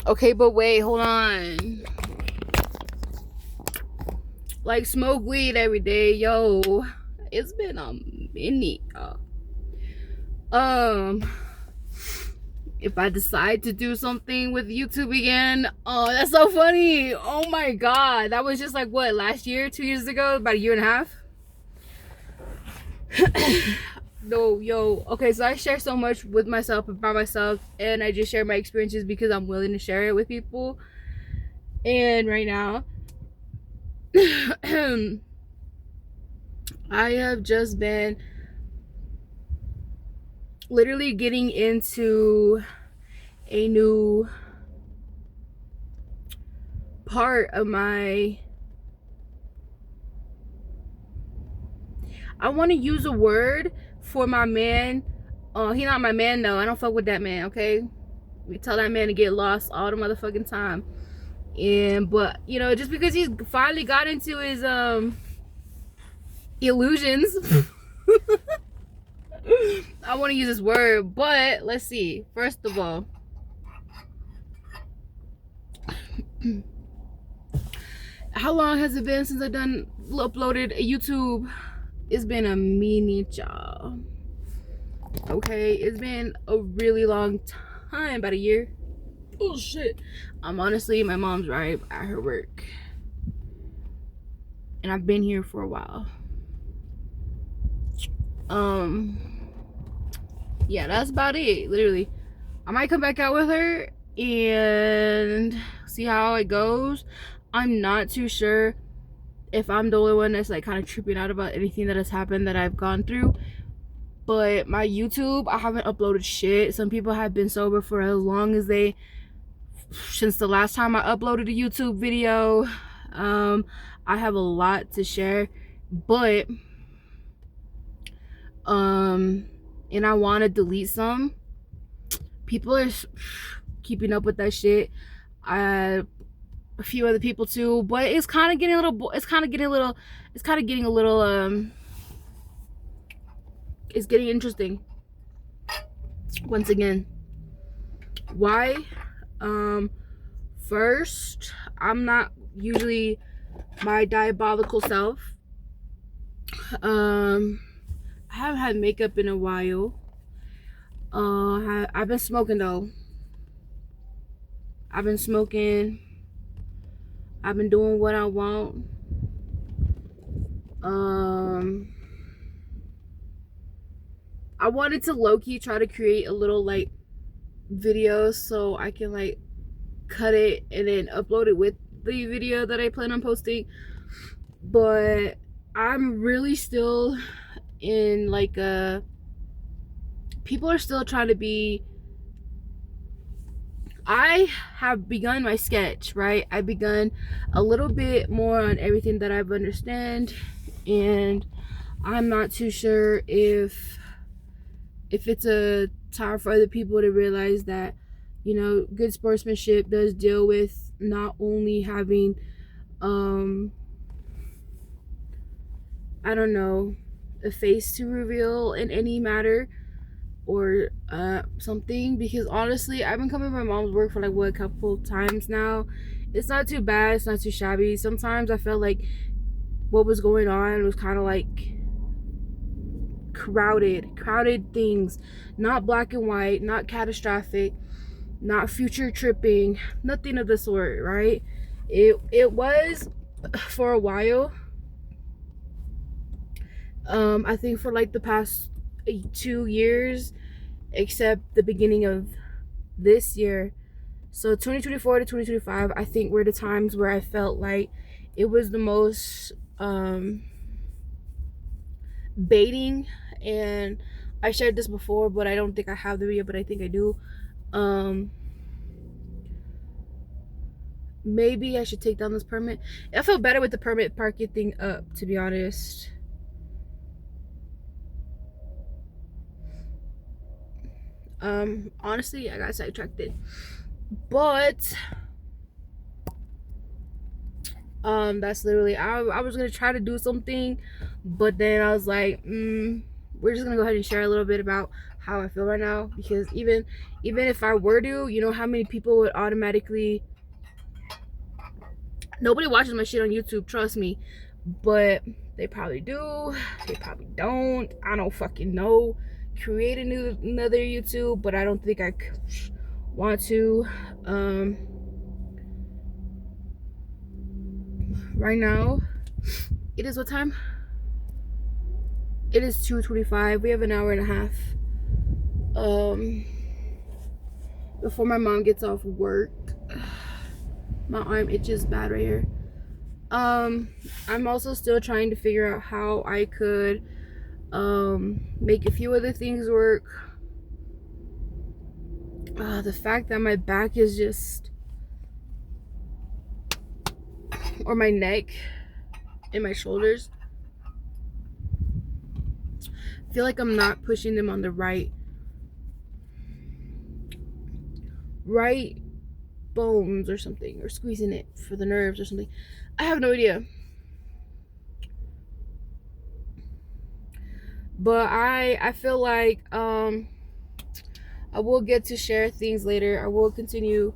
Okay, but wait, hold on. Like, smoke weed every day, yo. It's been a minute. Um, if I decide to do something with YouTube again, oh, that's so funny. Oh my god, that was just like what, last year, 2 years ago, about a year and a half. No, yo, okay, so I share so much with myself about myself, and I just share my experiences because I'm willing to share it with people. And right now, I have just been literally getting into a new part of my, I want to use a word for my man. He not my man though. I don't fuck with that man, okay? We tell that man to get lost all the motherfucking time. And but you know, just because he's finally got into his illusions, I want to use this word. But let's see. First of all, how long has it been since I've done uploaded a YouTube? It's been a minute, y'all. Okay, it's been a really long time, about a year. Oh shit. Honestly, my mom's right at her work, and I've been here for a while. Yeah, that's about it. Literally, I might come back out with her and see how it goes. I'm not too sure if I'm the only one that's like kind of tripping out about anything that has happened that I've gone through. But my YouTube, I haven't uploaded shit. Some people have been sober for as long as they, since the last time I uploaded a YouTube video. I have a lot to share, but and I want to delete some. People are keeping up with that shit. A few other people too, but it's kind of getting a little, it's getting interesting once again. Why? First, I'm not usually my diabolical self. I haven't had makeup in a while. I've been smoking though. I've been smoking. I've been doing what I want. I wanted to low-key try to create a little like video so I can like cut it and then upload it with the video that I plan on posting. But I'm really still in like people are still trying to be, I have begun my sketch, right? I've begun a little bit more on everything that I've understand, and I'm not too sure if it's a time for other people to realize that, you know, good sportsmanship does deal with not only having I don't know, a face to reveal in any matter or something, because honestly I've been coming to my mom's work for like what, a couple times now. It's not too bad, it's not too shabby. Sometimes I felt like what was going on was kind of like crowded things, not black and white, not catastrophic, not future tripping, nothing of the sort, right? It was for a while. I think for like the past 2 years, except the beginning of this year. So 2024 to 2025, I think were the times where I felt like it was the most baiting. And I shared this before, but I don't think I have the video, but I think I do. Maybe I should take down this permit. I feel better with the permit parking thing up, to be honest. Honestly, I got sidetracked. But that's literally, I was gonna try to do something, but then I was like, we're just gonna go ahead and share a little bit about how I feel right now, because even if I were to, you know how many people would automatically, nobody watches my shit on YouTube, trust me, but they probably do, they probably don't, I don't fucking know. Create another YouTube, but I don't think I want to. Right now it is what time? It is 2:25. We have an hour and a half before my mom gets off work. My arm itches bad right here. I'm also still trying to figure out how I could make a few other things work. The fact that my back is just, or my neck and my shoulders, I feel like I'm not pushing them on the right bones or something, or squeezing it for the nerves or something. I have no idea. But I feel like I will get to share things later. I will continue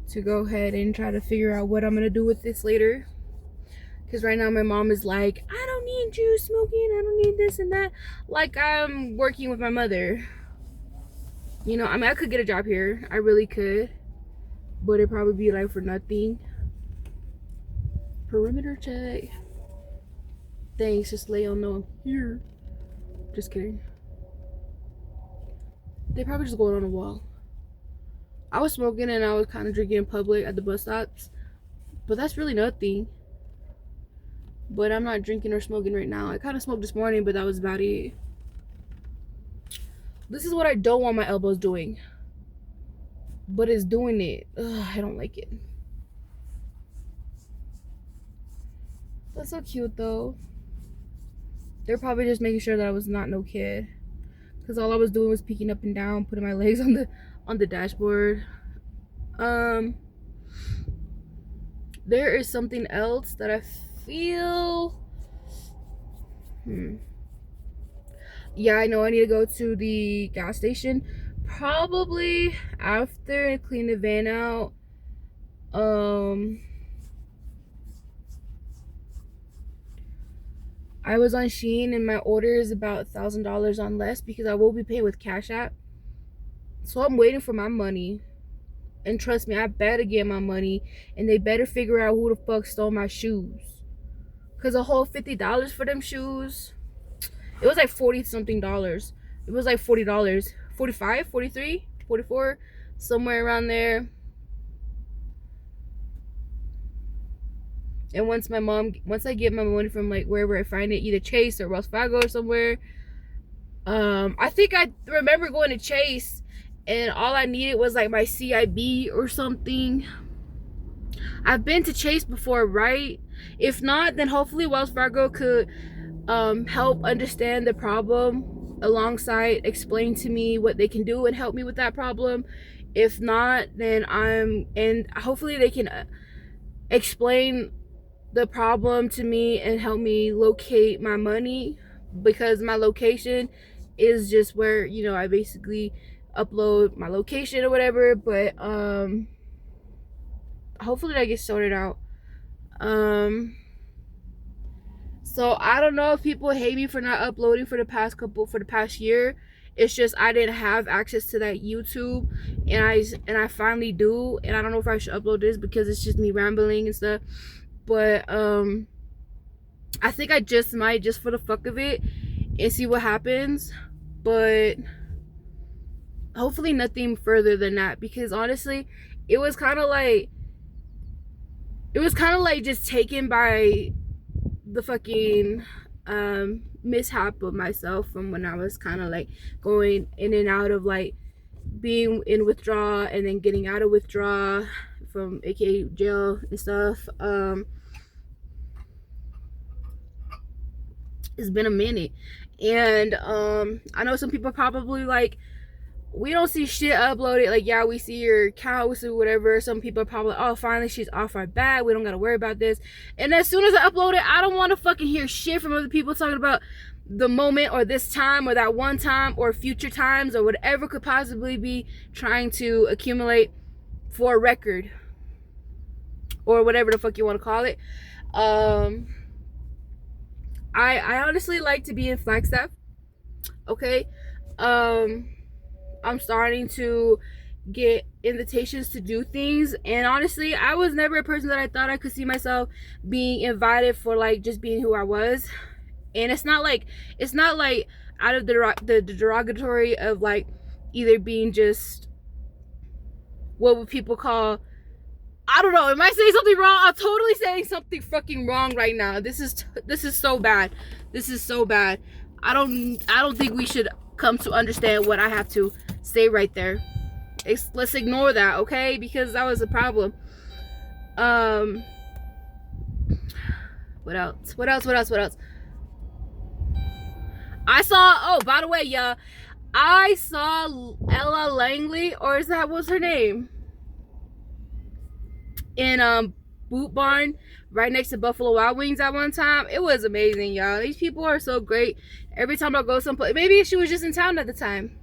to go ahead and try to figure out what I'm gonna do with this later, because right now my mom is like, I don't need you smoking, I don't need this and that, like I'm working with my mother. You know, I mean, I could get a job here, I really could, but it'd probably be like for nothing. Perimeter check. Thanks, just lay on, know I'm here. Just kidding. They probably just going on a wall. I was smoking and I was kind of drinking in public at the bus stops, but that's really nothing. But I'm not drinking or smoking right now. I kind of smoked this morning, but that was about it. This is what I don't want my elbows doing, but it's doing it. Ugh, I don't like it. That's so cute though. They're probably just making sure that I was not no kid, because all I was doing was peeking up and down, putting my legs on the dashboard. There is something else that I feel. Yeah, I know I need to go to the gas station probably after I clean the van out. I was on Shein and my order is about $1,000 on less, because I will be paying with Cash App. So I'm waiting for my money. And trust me, I better get my money, and they better figure out who the fuck stole my shoes. Cause a whole $50 for them shoes. It was like 40 something dollars. It was like $40. 45, 43, 44, somewhere around there. And once I get my money from like wherever I find it, either Chase or Wells Fargo or somewhere. I think I remember going to Chase and all I needed was like my CIB or something. I've been to Chase before, right? If not, then hopefully Wells Fargo could help understand the problem alongside explain to me what they can do and help me with that problem. If not, then hopefully they can explain the problem to me and help me locate my money, because my location is just where, you know, I basically upload my location or whatever. But hopefully that gets sorted out. So I don't know if people hate me for not uploading for the past year. It's just I didn't have access to that YouTube, and I finally do. And I don't know if I should upload this because it's just me rambling and stuff. But I think I just might, just for the fuck of it, and see what happens. But hopefully nothing further than that, because honestly, it was kind of like just taken by the fucking mishap of myself from when I was kind of like going in and out of like being in withdrawal and then getting out of withdrawal from aka jail and stuff. It's been a minute, and I know some people probably like, we don't see shit uploaded. Like, yeah, we see your accounts or whatever. Some people are probably, oh, finally she's off our back, we don't gotta worry about this. And as soon as I upload it, I don't want to fucking hear shit from other people talking about the moment or this time or that one time or future times or whatever could possibly be trying to accumulate for a record or whatever the fuck you want to call it. I honestly like to be in Flagstaff. Okay. I'm starting to get invitations to do things, and honestly I was never a person that I thought I could see myself being invited for like just being who I was. And it's not like out of the derogatory of like either being just what would people call, I don't know, am I saying something wrong? I'm totally saying something fucking wrong right now. This is so bad. This is so bad. I don't think we should come to understand what I have to say right there. Let's ignore that, okay? Because that was a problem. What else? I saw, oh, by the way, y'all, I saw Ella Langley, or is that, what's her name? In Boot Barn, right next to Buffalo Wild Wings at one time. It was amazing, y'all. These people are so great. Every time I go someplace, maybe she was just in town at the time.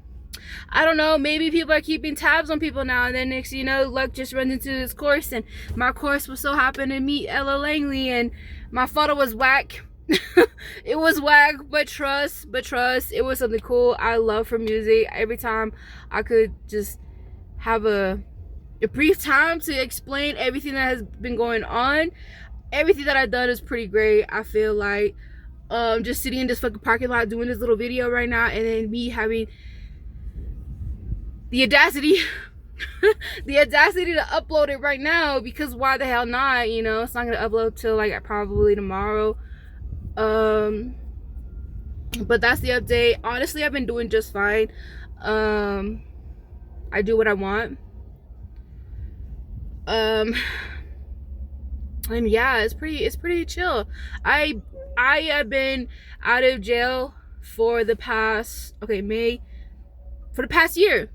I don't know, maybe people are keeping tabs on people now, and then next you know, luck just runs into this course, and my course was so happen to meet Ella Langley, and my photo was whack. It was whack, but trust, it was something cool. I love her music. Every time I could just have a brief time to explain everything that has been going on, everything that I've done is pretty great. I feel like just sitting in this fucking parking lot doing this little video right now, and then me having the audacity the audacity to upload it right now, because why the hell not? You know, it's not gonna upload till like probably tomorrow. But that's the update. Honestly, I've been doing just fine. I do what I want. And yeah, it's pretty chill. I have been out of jail for the past year.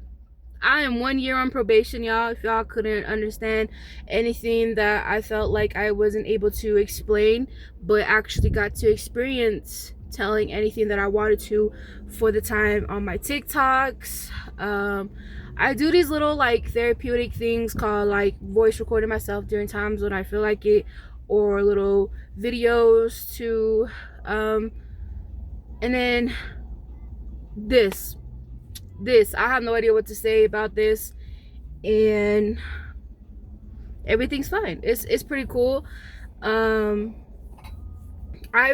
I am 1 year on probation, y'all. If y'all couldn't understand anything that I felt like I wasn't able to explain, but actually got to experience telling anything that I wanted to for the time on my TikToks. I do these little like therapeutic things called like voice recording myself during times when I feel like it, or little videos to and then this I have no idea what to say about this, and everything's fine. It's pretty cool. I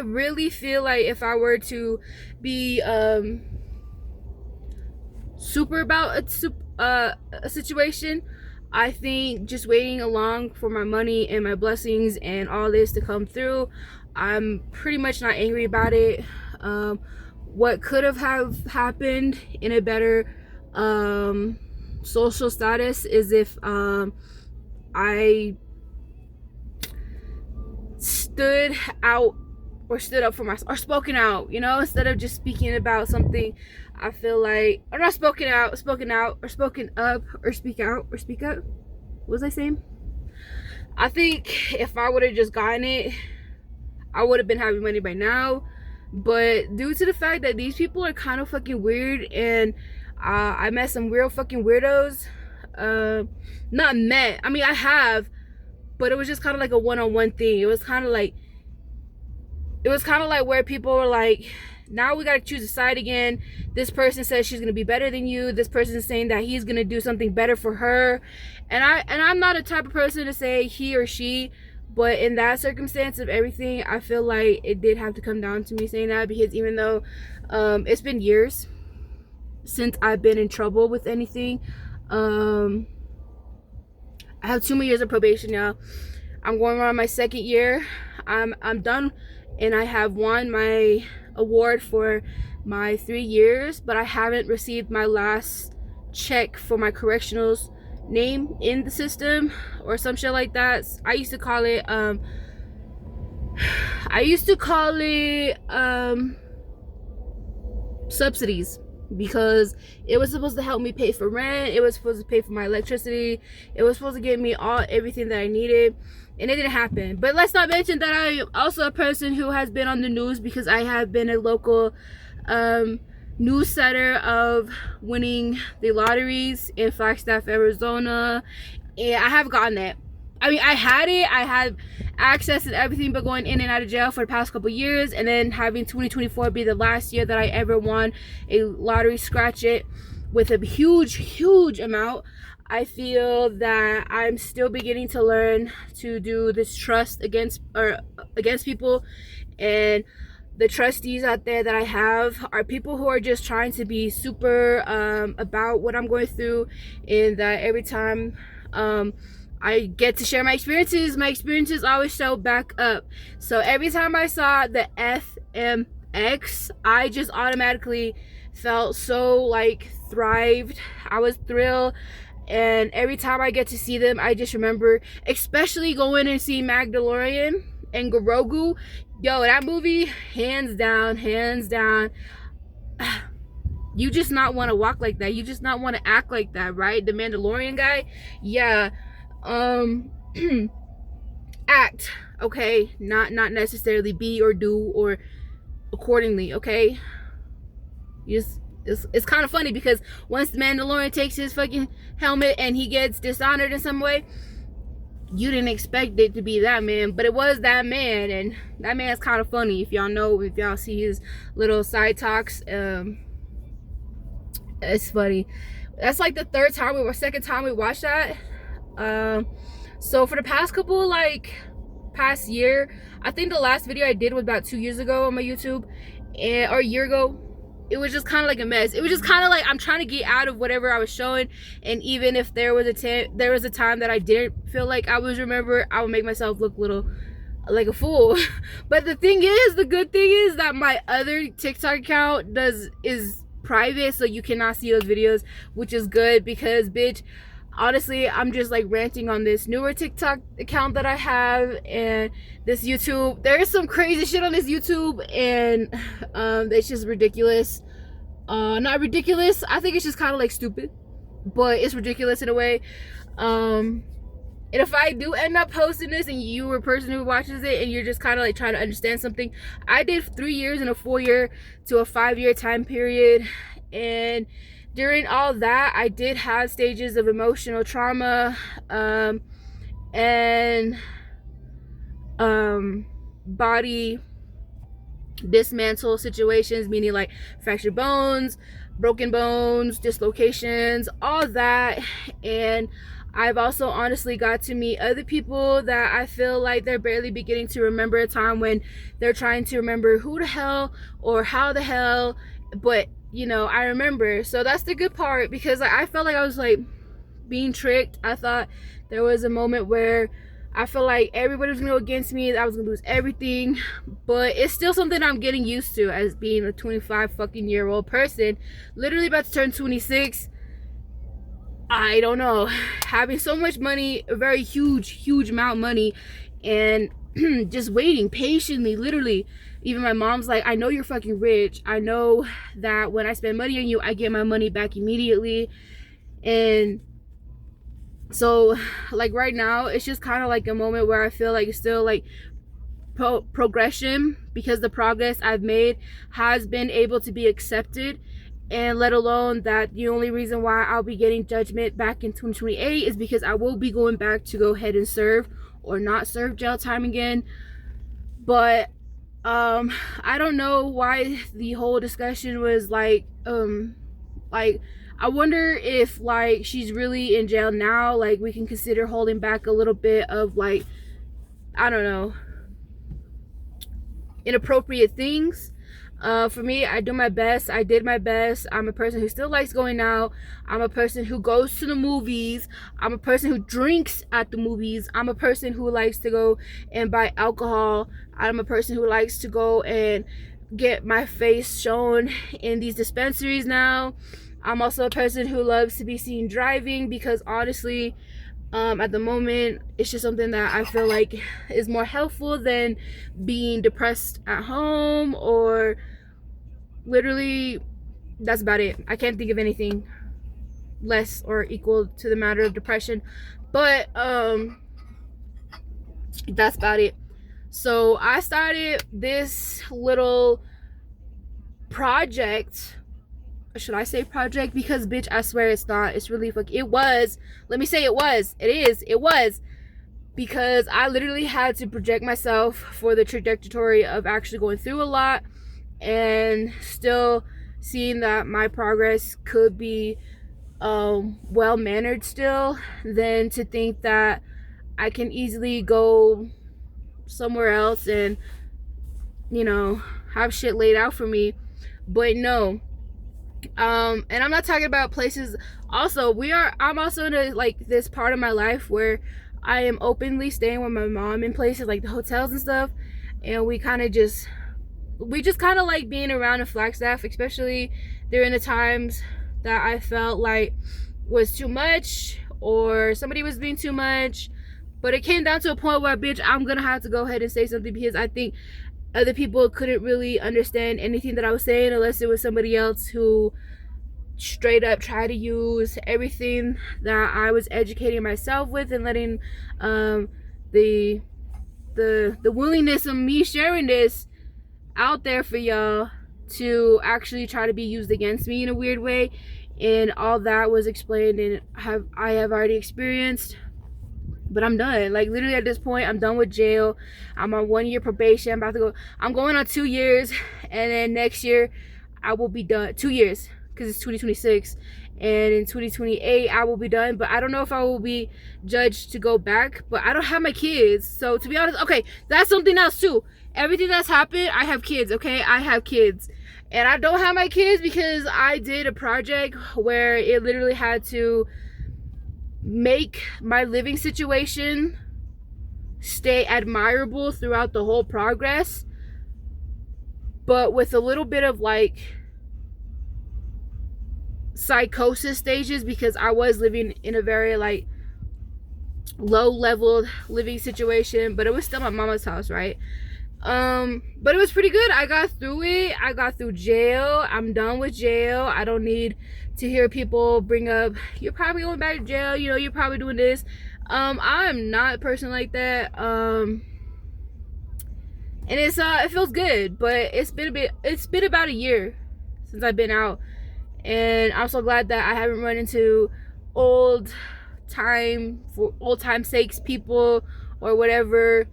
really feel like if I were to be super about a situation, I think just waiting along for my money and my blessings and all this to come through, I'm pretty much not angry about it. What could have happened in a better social status is if I stood up for myself, or spoken out, you know, instead of just speaking about something. I feel like, or not spoken out, or spoken up, or speak out, or speak up. What was I saying? I think if I would have just gotten it, I would have been having money by now. But due to the fact that these people are kind of fucking weird, and I met some real fucking weirdos. Not met, I mean I have, but it was just kind of like a one-on-one thing. It was kind of like where people were like, now we gotta choose a side again. This person says she's gonna be better than you. This person is saying that he's gonna do something better for her. And I'm not a type of person to say he or she, but in that circumstance of everything, I feel like it did have to come down to me saying that, because even though it's been years since I've been in trouble with anything, I have 2 more years of probation now. I'm going around my 2nd year. I'm done, and I have won my award for my 3 years, but I haven't received my last check for my correctionals name in the system or some shit like that. I used to call it subsidies. because it was supposed to help me pay for rent, it was supposed to pay for my electricity, it was supposed to give me everything that I needed, and it didn't happen. But let's not mention that I am also a person who has been on the news because I have been a local news setter of winning the lotteries in Flagstaff, Arizona, and I have gotten that. I mean, I had access and everything, but going in and out of jail for the past couple years, and then having 2024 be the last year that I ever won a lottery scratch it with a huge amount, I feel that I'm still beginning to learn to do this trust against people, and the trustees out there that I have are people who are just trying to be super about what I'm going through, and that every time I get to share my experiences always show back up. So every time I saw the FMX, I just automatically felt so like thrived. I was thrilled. And every time I get to see them, I just remember, especially going and seeing Mandalorian and Grogu. Yo, that movie, hands down. You just not want to walk like that. You just not want to act like that, right? The Mandalorian guy, yeah. Act, okay? Not necessarily be or do or accordingly, okay? It's kind of funny because once the Mandalorian takes his fucking helmet and he gets dishonored in some way, you didn't expect it to be that man, but it was that man, and that man's kind of funny. If y'all see his little side talks, it's funny. That's like the second time we watched that. So for the past year, I think the last video I did was about 2 years ago on my YouTube, or a year ago. It was just kind of like a mess. It was just kind of like I'm trying to get out of whatever I was showing, and even if there was a time that I didn't feel like I was remembered, I would make myself look little like a fool. But the good thing is that my other TikTok account is private, so you cannot see those videos, which is good because, bitch, honestly, I'm just like ranting on this newer TikTok account that I have and this YouTube. There is some crazy shit on this YouTube, and it's just ridiculous. Not ridiculous, I think it's just kind of like stupid, but it's ridiculous in a way. And if I do end up posting this and you are a person who watches it and you're just kind of like trying to understand something, I did 3 years in a 4-year to a 5-year time period, and during all that, I did have stages of emotional trauma, and body dismantle situations, meaning like fractured bones, broken bones, dislocations, all that. And I've also honestly got to meet other people that I feel like they're barely beginning to remember a time when they're trying to remember who the hell or how the hell, but I remember. So that's the good part, because I felt like I was like being tricked. I thought there was a moment where I felt like everybody was gonna go against me, that I was gonna lose everything, but it's still something I'm getting used to as being a 25 fucking year old person, literally about to turn 26. I don't know, having so much money, a very huge amount of money, and just waiting patiently, literally. Even my mom's like, I know you're fucking rich. I know that when I spend money on you, I get my money back immediately. And so, like, right now, it's just kind of like a moment where I feel like it's still like progression, because the progress I've made has been able to be accepted, and let alone that the only reason why I'll be getting judgment back in 2028 is because I will be going back to go ahead and serve or not serve jail time again. But I don't know why the whole discussion was like I wonder if like she's really in jail now, like we can consider holding back a little bit of like, I don't know, inappropriate things. For me, I do my best. I did my best. I'm a person who still likes going out. I'm a person who goes to the movies. I'm a person who drinks at the movies. I'm a person who likes to go and buy alcohol. I'm a person who likes to go and get my face shown in these dispensaries now. I'm also a person who loves to be seen driving, because honestly, at the moment, it's just something that I feel like is more helpful than being depressed at home, or literally That's about it. I can't think of anything less or equal to the matter of depression. But that's about it. So I started this little project. Should I say project? Because bitch, I swear it's not. It's really it was. Let me say it was. It was. Because I literally had to project myself for the trajectory of actually going through a lot and still seeing that my progress could be well mannered still, than to think that I can easily go somewhere else and, you know, have shit laid out for me. But no. And I'm not talking about places. Also, I'm also in a, like, this part of my life where I am openly staying with my mom in places like the hotels and stuff, and we just kind of like being around in Flagstaff, especially during the times that I felt like was too much or somebody was being too much. But it came down to a point where, bitch, I'm gonna have to go ahead and say something, because I think other people couldn't really understand anything that I was saying unless it was somebody else who straight up tried to use everything that I was educating myself with and letting the willingness of me sharing this out there for y'all to actually try to be used against me in a weird way. And all that was explained and I have already experienced. But I'm done. Like, literally at this point, I'm done with jail. I'm on 1 year probation. I'm going on 2 years, and then next year I will be done. 2 years, because it's 2026, and in 2028 I will be done. But I don't know if I will be judged to go back. But I don't have my kids, so to be honest, okay, that's something else too. Everything that's happened, I have kids. Okay, I have kids, and I don't have my kids because I did a project where it literally had to make my living situation stay admirable throughout the whole progress, but with a little bit of like psychosis stages, because I was living in a very like low level living situation, but it was still my mama's house, right? But it was pretty good. I got through it. I got through jail. I'm done with jail. I don't need to hear people bring up, you're probably going back to jail, you know, you're probably doing this. I'm not a person like that. And it feels good, but it's been about a year since I've been out, and I'm so glad that I haven't run into old time sakes people or whatever.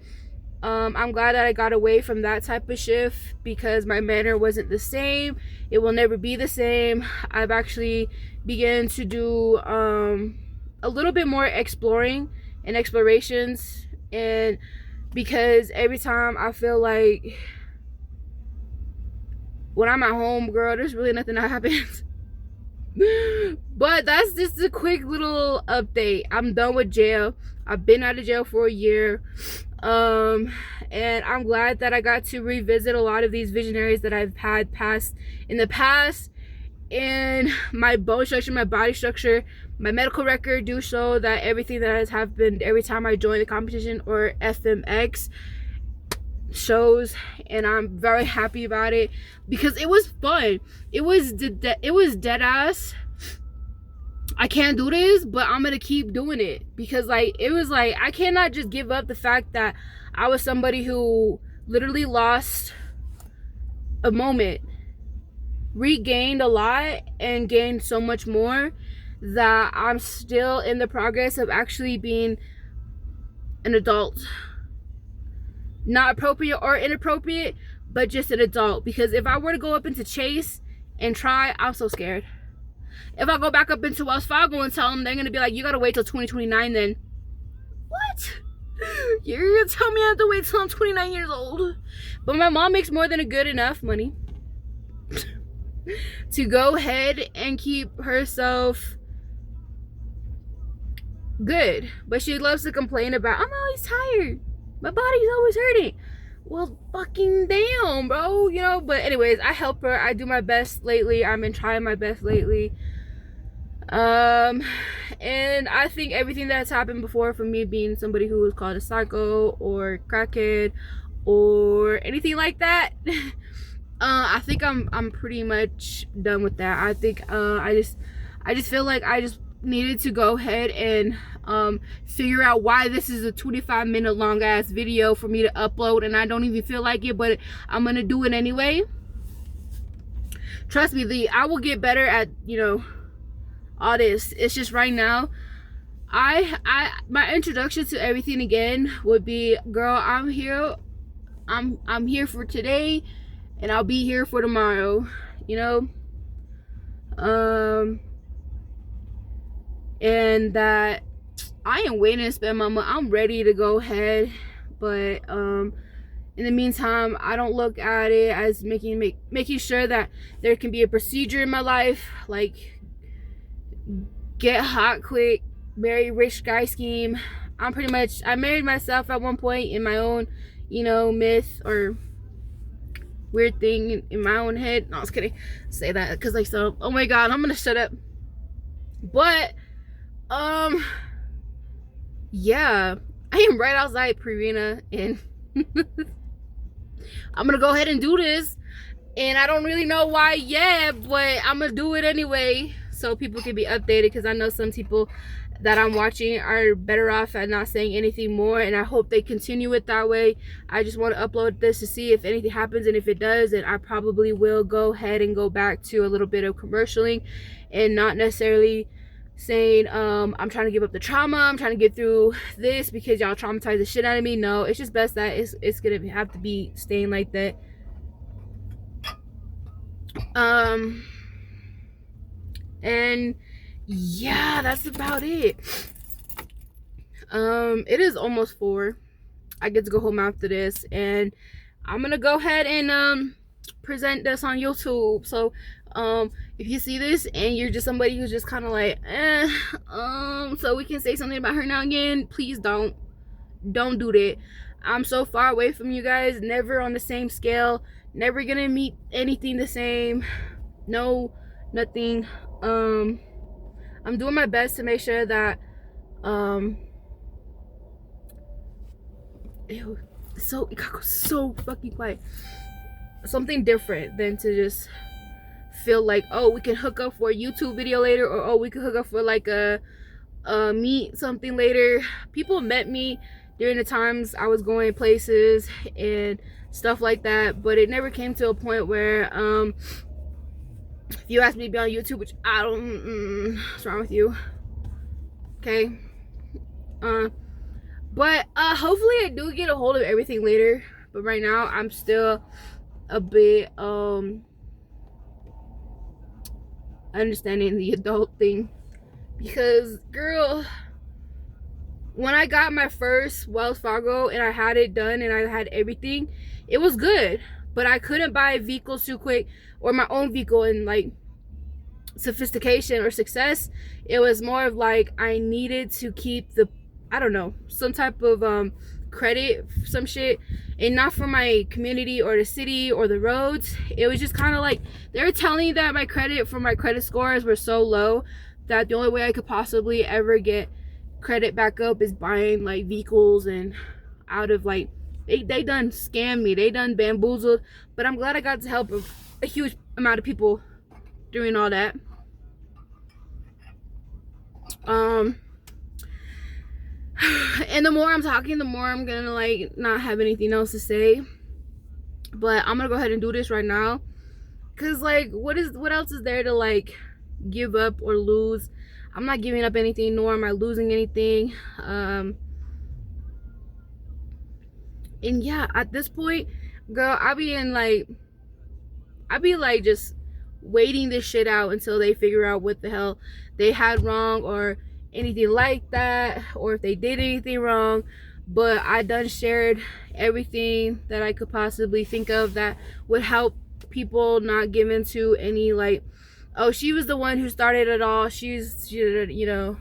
I'm glad that I got away from that type of shift, because my manner wasn't the same. It will never be the same. I've actually begun to do a little bit more exploring and explorations, and because every time I feel like when I'm at home, girl, there's really nothing that happens. But that's just a quick little update. I'm done with jail. I've been out of jail for a year. And I'm glad that I got to revisit a lot of these visionaries that I've had passed in the past. And my bone structure, my body structure, my medical record do show that everything that has happened every time I join the competition or FMX shows, and I'm very happy about it because it was fun. It was dead ass. I can't do this, but I'm gonna keep doing it, because like it was like I cannot just give up the fact that I was somebody who literally lost a moment, regained a lot, and gained so much more, that I'm still in the progress of actually being an adult. Not appropriate or inappropriate, but just an adult. Because if I were to go up into Chase and try, I'm so scared. If I go back up into Wells Fargo and tell them, they're gonna be like, you gotta wait till 2029 then. What? You're gonna tell me I have to wait till I'm 29 years old? But my mom makes more than a good enough money to go ahead and keep herself good. But she loves to complain about, I'm always tired, my body's always hurting. Well, fucking damn, bro, you know. But anyways, I help her. I do my best lately. I've been trying my best lately. And I think everything that's happened before, from me being somebody who was called a psycho or crackhead or anything like that, I think I'm pretty much done with that. I think I just feel like I just needed to go ahead and figure out why this is a 25-minute long ass video for me to upload, and I don't even feel like it, but I'm gonna do it anyway. Trust me, I will get better at, you know, all this. It's just right now, my introduction to everything again would be, girl, I'm here. I'm here for today, and I'll be here for tomorrow, you know. And that I am waiting to spend my money. I'm ready to go ahead, but in the meantime, I don't look at it as making sure that there can be a procedure in my life, like get hot quick, marry rich guy scheme. I married myself at one point in my own, you know, myth or weird thing in my own head. No, I was kidding. Say that because like, so, oh my god, I'm gonna shut up. But yeah, I am right outside Purina, and I'm gonna go ahead and do this, and I don't really know why yet, but I'm gonna do it anyway so people can be updated, because I know some people that I'm watching are better off at not saying anything more, and I hope they continue it that way. I just want to upload this to see if anything happens, and if it does, then I probably will go ahead and go back to a little bit of commercialing and not necessarily saying I'm trying to give up the trauma, I'm trying to get through this because y'all traumatized the shit out of me. No, it's just best that it's gonna have to be staying like that. And yeah, that's about it. It is almost 4. I get to go home after this, and I'm gonna go ahead and present this on YouTube. So if you see this and you're just somebody who's just kind of like so we can say something about her now again, please don't do that. I'm so far away from you guys, never on the same scale, never gonna meet anything the same, no, nothing. I'm doing my best to make sure that ew, it got so fucking quiet, something different than to just feel like, oh, we can hook up for a YouTube video later, or oh, we can hook up for like a meet something later. People met me during the times I was going places and stuff like that, but it never came to a point where if you ask me to be on YouTube, which I don't, what's wrong with you? Okay. But hopefully I do get a hold of everything later, but right now I'm still a bit understanding the adult thing, because girl, when I got my first Wells Fargo and I had it done and I had everything, it was good, but I couldn't buy vehicles too quick, or my own vehicle, and like sophistication or success. It was more of like I needed to keep the, I don't know, some type of credit, some shit, and not for my community or the city or the roads. It was just kind of like they were telling me that my credit scores were so low that the only way I could possibly ever get credit back up is buying like vehicles, and out of like they done scammed me, they done bamboozled. But I'm glad I got to help a huge amount of people doing all that. And the more I'm talking, the more I'm gonna like not have anything else to say, but I'm gonna go ahead and do this right now, because like what else is there to like give up or lose? I'm not giving up anything, nor am I losing anything. And yeah, at this point, girl, I be like just waiting this shit out until they figure out what the hell they had wrong or anything like that, or if they did anything wrong. But I done shared everything that I could possibly think of that would help people not give into any like, oh, she was the one who started it all, she's you know.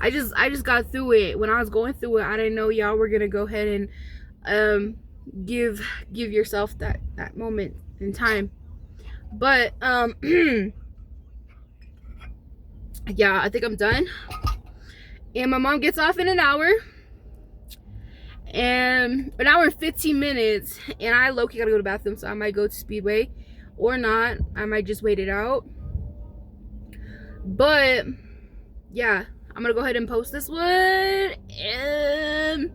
I just got through it. When I was going through it, I didn't know y'all were gonna go ahead and give yourself that moment in time. But yeah, I think I'm done, and my mom gets off in an hour, and an hour and 15 minutes, and I low-key gotta go to the bathroom, so I might go to Speedway or not. I might just wait it out. But yeah, I'm gonna go ahead and post this one, and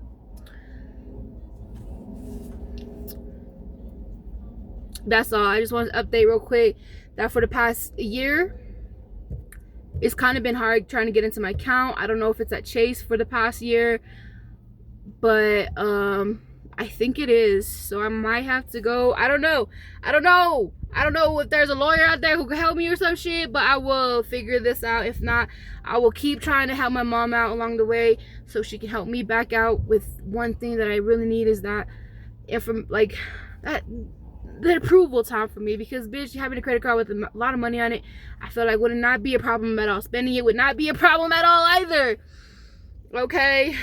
that's all. I just want to update real quick that for the past year, it's kind of been hard trying to get into my account. I don't know if it's at Chase for the past year, but I think it is. So I might have to go. I don't know if there's a lawyer out there who can help me or some shit, but I will figure this out. If not, I will keep trying to help my mom out along the way so she can help me back out with one thing that I really need, is that the approval time for me, because bitch, having a credit card with a lot of money on it, I feel like would not be a problem at all. Spending it would not be a problem at all either. Okay.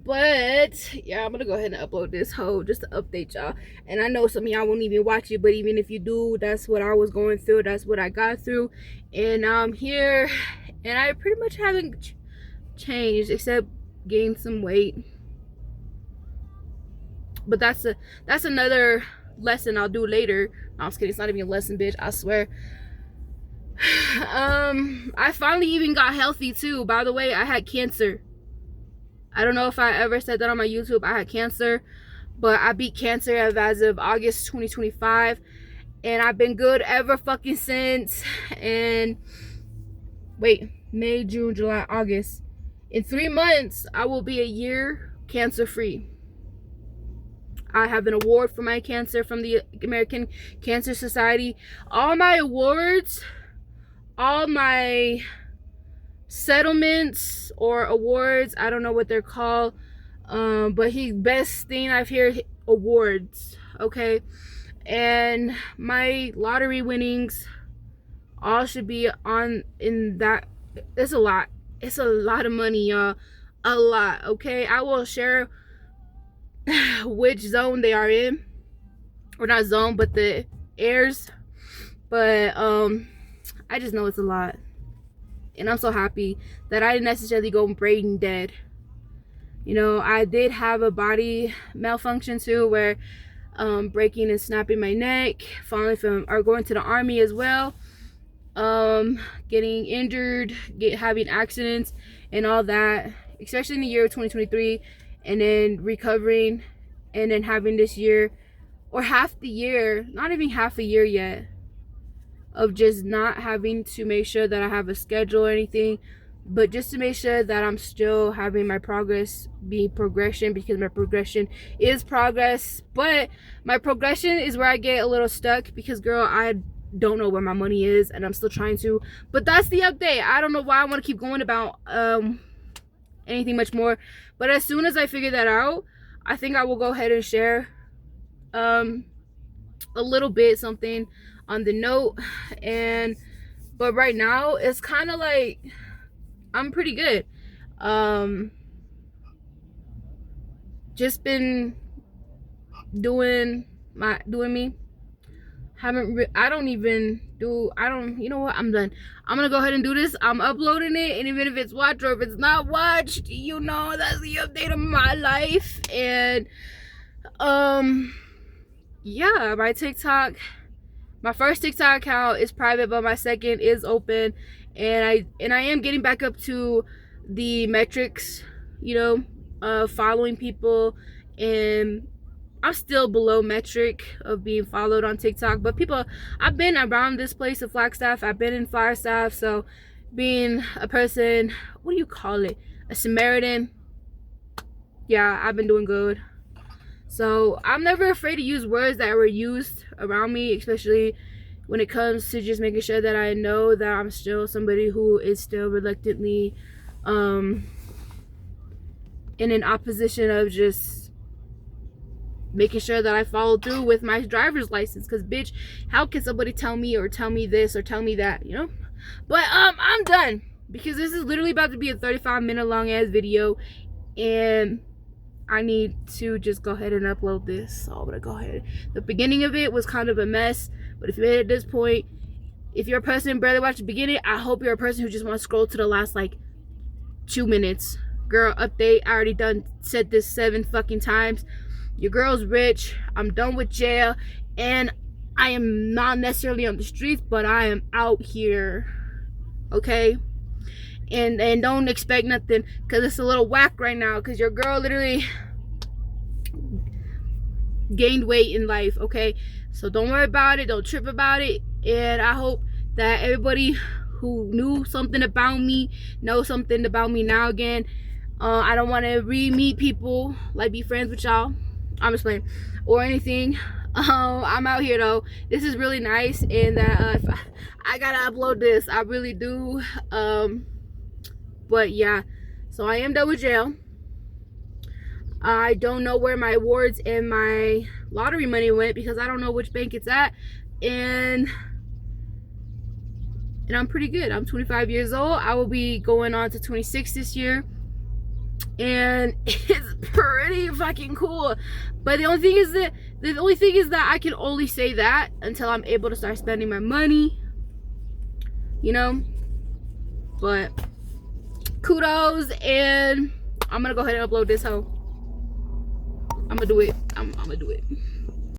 But yeah, I'm gonna go ahead and upload this whole just to update y'all. And I know some of y'all won't even watch it, but even if you do, that's what I was going through, that's what I got through, and now I'm here, and I pretty much haven't changed except gained some weight. But that's another lesson I'll do later. No, I'm just kidding. It's not even a lesson, bitch, I swear. I finally even got healthy too. By the way, I had cancer. I don't know if I ever said that on my YouTube. I had cancer, but I beat cancer as of August 2025, and I've been good ever fucking since. And wait, May, June, July, August. In 3 months, I will be a year cancer free. I have an award for my cancer from the American Cancer Society. All my awards, all my settlements or awards, I don't know what they're called, but best thing I've heard awards, okay? And my lottery winnings all should be on in that. It's a lot of money, y'all, a lot. Okay, I will share which zone they are in, or not zone, but the airs. But I just know it's a lot, and I'm so happy that I didn't necessarily go brain dead. You know, I did have a body malfunction too, where breaking and snapping my neck, falling from, or going to the army as well, getting injured, having accidents and all that, especially in the year of 2023, and then recovering, and then having this year, or half the year, not even half a year yet, of just not having to make sure that I have a schedule or anything, but just to make sure that I'm still having my progress be progression, because my progression is progress, but my progression is where I get a little stuck, because girl, I don't know where my money is, and I'm still trying to. But that's the update. I don't know why I want to keep going about anything much more, but as soon as I figure that out, I think I will go ahead and share a little bit something on the note. And but right now it's kind of like I'm pretty good. Just been doing me. You know what, I'm done. I'm gonna go ahead and do this. I'm uploading it, and even if it's watched or if it's not watched, you know, that's the update of my life. And yeah, my TikTok, my first TikTok account is private, but my second is open, and I am getting back up to the metrics, you know, following people, and I'm still below metric of being followed on TikTok. But people, I've been around this place of Flagstaff, I've been in Flagstaff, so being a person, what do you call it, a Samaritan, yeah, I've been doing good. So I'm never afraid to use words that were used around me, especially when it comes to just making sure that I know that I'm still somebody who is still reluctantly in an opposition of just making sure that I follow through with my driver's license. Because bitch, how can somebody tell me this or tell me that, you know? But I'm done, because this is literally about to be a 35-minute long ass video, and I need to just go ahead and upload this. So I'm gonna go ahead. The beginning of it was kind of a mess, but if you made it at this point, if you're a person who barely watched the beginning, I hope you're a person who just wants to scroll to the last like 2 minutes, girl, update. I already done said this 7 fucking times. Your girl's rich. I'm done with jail. And I am not necessarily on the streets, but I am out here. Okay? And don't expect nothing, because it's a little whack right now, because your girl literally gained weight in life. Okay? So don't worry about it. Don't trip about it. And I hope that everybody who knew something about me knows something about me now again. I don't want to re-meet people, like be friends with y'all. I'm just playing, or anything. I'm out here though. This is really nice, and I gotta upload this. I really do. But yeah, so I am done with jail. I don't know where my awards and my lottery money went, because I don't know which bank it's at, and I'm pretty good. I'm 25 years old. I will be going on to 26 this year, and it's pretty fucking cool. But the only thing is that I can only say that until I'm able to start spending my money, you know. But kudos, and I'm gonna go ahead and upload this hoe. I'm gonna do it. I'm gonna do it.